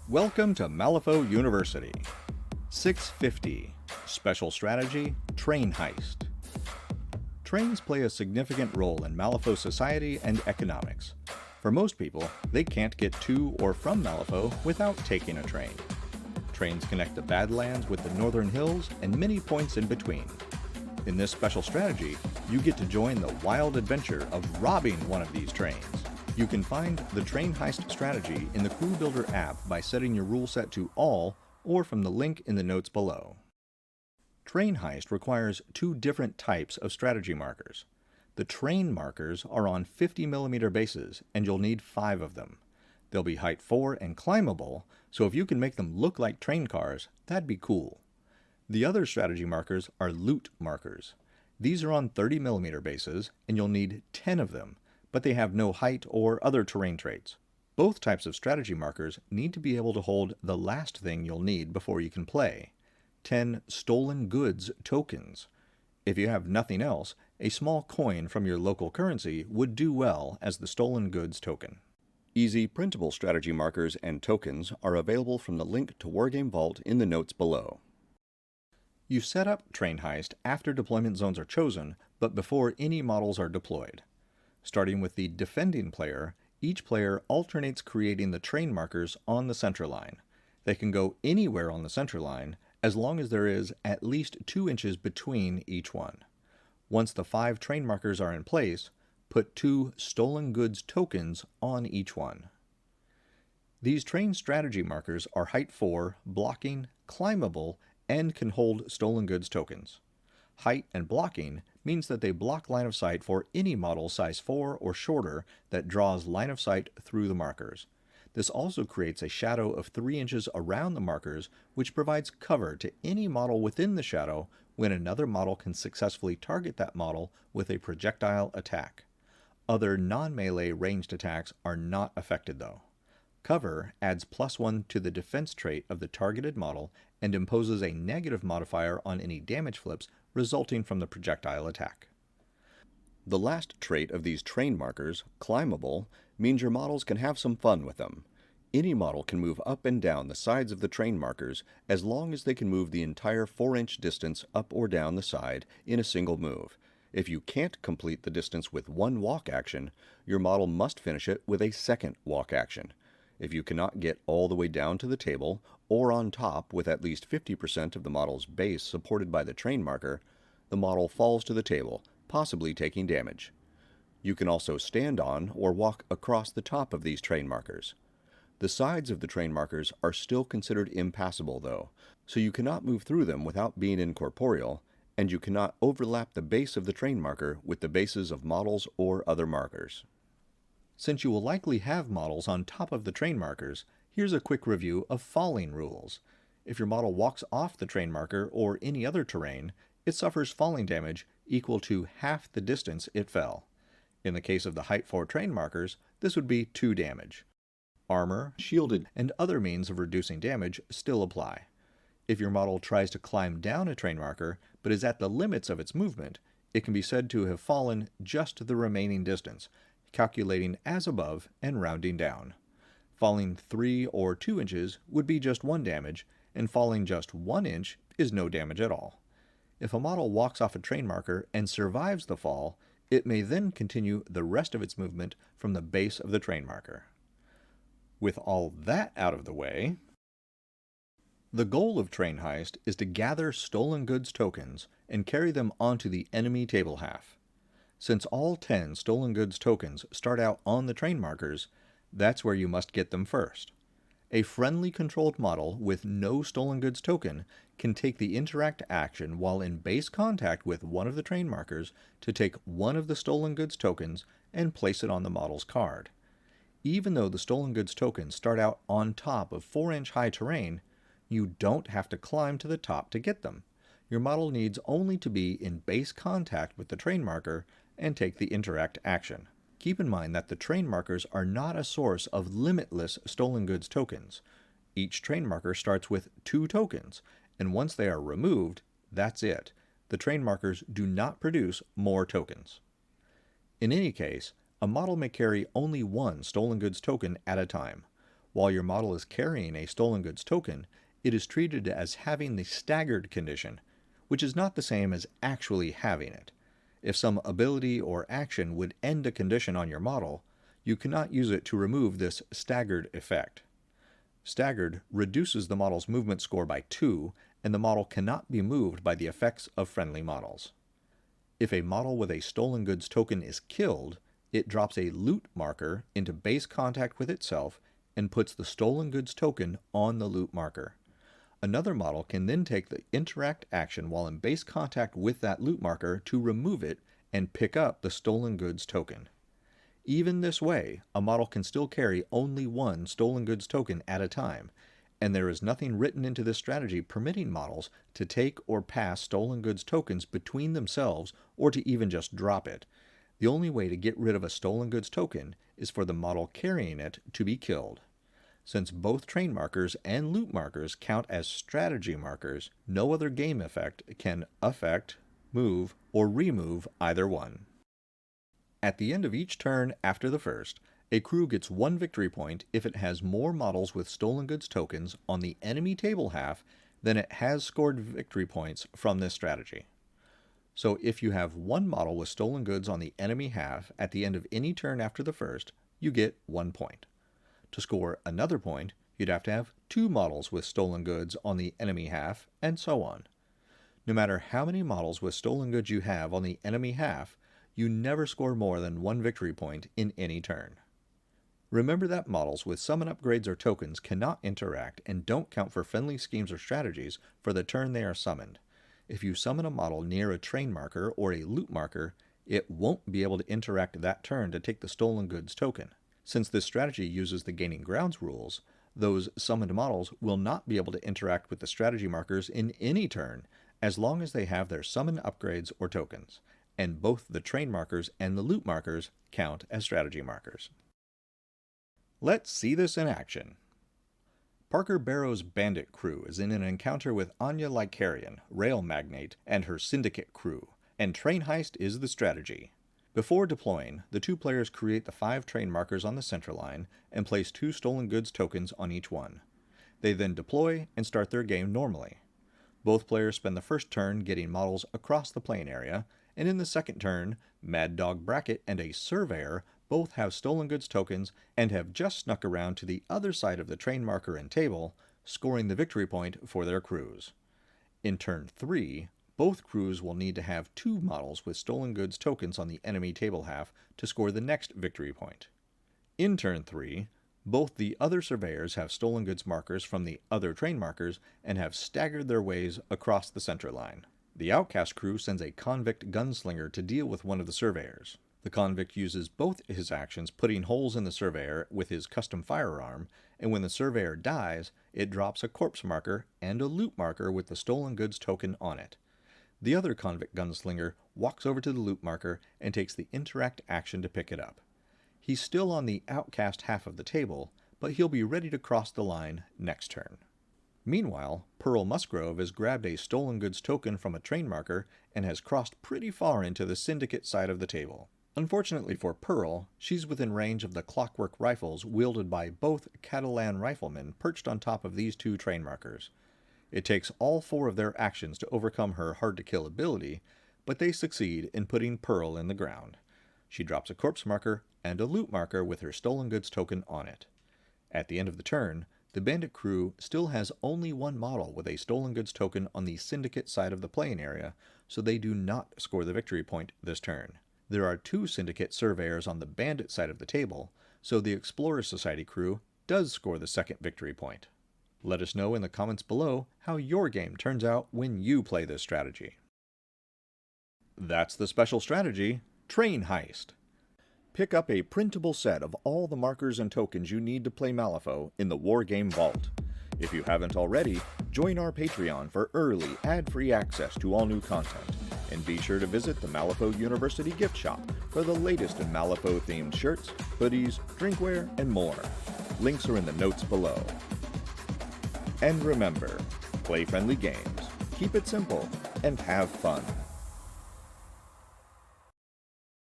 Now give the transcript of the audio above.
Welcome to Malifaux University. 650. Special Strategy, Train Heist. Trains play a significant role in Malifaux society and economics. For most people, they can't get to or from Malifaux without taking a train. Trains connect the Badlands with the Northern Hills and many points in between. In this special strategy, you get to join the wild adventure of robbing one of these trains. You can find the Train Heist strategy in the Crew Builder app by setting your rule set to All or from the link in the notes below. Train Heist requires two different types of strategy markers. The train markers are on 50mm bases, and you'll need 5 of them. They'll be height 4 and climbable, so if you can make them look like train cars, that'd be cool. The other strategy markers are loot markers. These are on 30mm bases, and you'll need 10 of them, but they have no height or other terrain traits. Both types of strategy markers need to be able to hold the last thing you'll need before you can play: 10 stolen goods tokens. If you have nothing else, a small coin from your local currency would do well as the stolen goods token. Easy printable strategy markers and tokens are available from the link to Wargames Vault in the notes below. You set up Train Heist after deployment zones are chosen, but before any models are deployed. Starting with the defending player, each player alternates creating the train markers on the center line. They can go anywhere on the center line, as long as there is at least 2 inches between each one. Once the 5 train markers are in place, put 2 stolen goods tokens on each one. These train strategy markers are height 4, blocking, climbable, and can hold stolen goods tokens. Height and blocking means that they block line of sight for any model size 4 or shorter that draws line of sight through the markers. This also creates a shadow of 3 inches around the markers, which provides cover to any model within the shadow when another model can successfully target that model with a projectile attack. Other non-melee ranged attacks are not affected though. Cover adds +1 to the defense trait of the targeted model and imposes a negative modifier on any damage flips resulting from the projectile attack. The last trait of these train markers, climbable, means your models can have some fun with them. Any model can move up and down the sides of the train markers as long as they can move the entire 4-inch distance up or down the side in a single move. If you can't complete the distance with one walk action, your model must finish it with a second walk action. If you cannot get all the way down to the table, or on top with at least 50% of the model's base supported by the train marker, the model falls to the table, possibly taking damage. You can also stand on or walk across the top of these train markers. The sides of the train markers are still considered impassable though, so you cannot move through them without being incorporeal, and you cannot overlap the base of the train marker with the bases of models or other markers. Since you will likely have models on top of the train markers, here's a quick review of falling rules. If your model walks off the train marker or any other terrain, it suffers falling damage equal to half the distance it fell. In the case of the height 4 train markers, this would be 2 damage. Armor, shielded, and other means of reducing damage still apply. If your model tries to climb down a train marker but is at the limits of its movement, it can be said to have fallen just the remaining distance, calculating as above and rounding down. Falling 3 or 2 inches would be just 1 damage, and falling just 1 inch is no damage at all. If a model walks off a train marker and survives the fall, it may then continue the rest of its movement from the base of the train marker. With all that out of the way, the goal of Train Heist is to gather stolen goods tokens and carry them onto the enemy table half. Since all 10 stolen goods tokens start out on the train markers, that's where you must get them first. A friendly controlled model with no stolen goods token can take the interact action while in base contact with one of the train markers to take one of the stolen goods tokens and place it on the model's card. Even though the stolen goods tokens start out on top of 4-inch high terrain, you don't have to climb to the top to get them. Your model needs only to be in base contact with the train marker and take the interact action. Keep in mind that the train markers are not a source of limitless stolen goods tokens. Each train marker starts with 2 tokens, and once they are removed, that's it. The train markers do not produce more tokens. In any case, a model may carry only 1 stolen goods token at a time. While your model is carrying a stolen goods token, it is treated as having the staggered condition, which is not the same as actually having it. If some ability or action would end a condition on your model, you cannot use it to remove this staggered effect. Staggered reduces the model's movement score by 2, and the model cannot be moved by the effects of friendly models. If a model with a stolen goods token is killed, it drops a loot marker into base contact with itself and puts the stolen goods token on the loot marker. Another model can then take the interact action while in base contact with that loot marker to remove it and pick up the stolen goods token. Even this way, a model can still carry only one stolen goods token at a time, and there is nothing written into this strategy permitting models to take or pass stolen goods tokens between themselves or to even just drop it. The only way to get rid of a stolen goods token is for the model carrying it to be killed. Since both train markers and loot markers count as strategy markers, no other game effect can affect, move, or remove either one. At the end of each turn after the first, a crew gets 1 victory point if it has more models with stolen goods tokens on the enemy table half than it has scored victory points from this strategy. So if you have 1 model with stolen goods on the enemy half at the end of any turn after the first, you get 1 point. To score another point, you'd have to have 2 models with stolen goods on the enemy half, and so on. No matter how many models with stolen goods you have on the enemy half, you never score more than 1 victory point in any turn. Remember that models with summon upgrades or tokens cannot interact and don't count for friendly schemes or strategies for the turn they are summoned. If you summon a model near a train marker or a loot marker, it won't be able to interact that turn to take the stolen goods token. Since this strategy uses the gaining grounds rules, those summoned models will not be able to interact with the strategy markers in any turn as long as they have their summon upgrades or tokens, and both the train markers and the loot markers count as strategy markers. Let's see this in action. Parker Barrow's bandit crew is in an encounter with Anya Lycarian, rail magnate, and her syndicate crew, and train heist is the strategy. Before deploying, the 2 players create the 5 train markers on the center line and place 2 stolen goods tokens on each one. They then deploy and start their game normally. Both players spend the first turn getting models across the playing area, and in the second turn, Mad Dog Bracket and a Surveyor both have stolen goods tokens and have just snuck around to the other side of the train marker and table, scoring the victory point for their crews. In turn 3, both crews will need to have 2 models with stolen goods tokens on the enemy table half to score the next victory point. In turn 3, both the other surveyors have stolen goods markers from the other train markers and have staggered their ways across the center line. The outcast crew sends a convict gunslinger to deal with one of the surveyors. The convict uses both his actions putting holes in the surveyor with his custom firearm, and when the surveyor dies, it drops a corpse marker and a loot marker with the stolen goods token on it. The other convict gunslinger walks over to the loot marker and takes the interact action to pick it up. He's still on the outcast half of the table, but he'll be ready to cross the line next turn. Meanwhile, Pearl Musgrove has grabbed a stolen goods token from a train marker and has crossed pretty far into the syndicate side of the table. Unfortunately for Pearl, she's within range of the clockwork rifles wielded by both Catalan riflemen perched on top of these 2 train markers. It takes all 4 of their actions to overcome her hard-to-kill ability, but they succeed in putting Pearl in the ground. She drops a corpse marker and a loot marker with her stolen goods token on it. At the end of the turn, the bandit crew still has only 1 model with a stolen goods token on the syndicate side of the playing area, so they do not score the victory point this turn. There are 2 syndicate surveyors on the bandit side of the table, so the Explorer Society crew does score the second victory point. Let us know in the comments below how your game turns out when you play this strategy. That's the special strategy, Train Heist. Pick up a printable set of all the markers and tokens you need to play Malifaux in the Wargames Vault. If you haven't already, join our Patreon for early, ad-free access to all new content. And be sure to visit the Malifaux University gift shop for the latest in Malifaux-themed shirts, hoodies, drinkware, and more. Links are in the notes below. And remember, play friendly games, keep it simple, and have fun.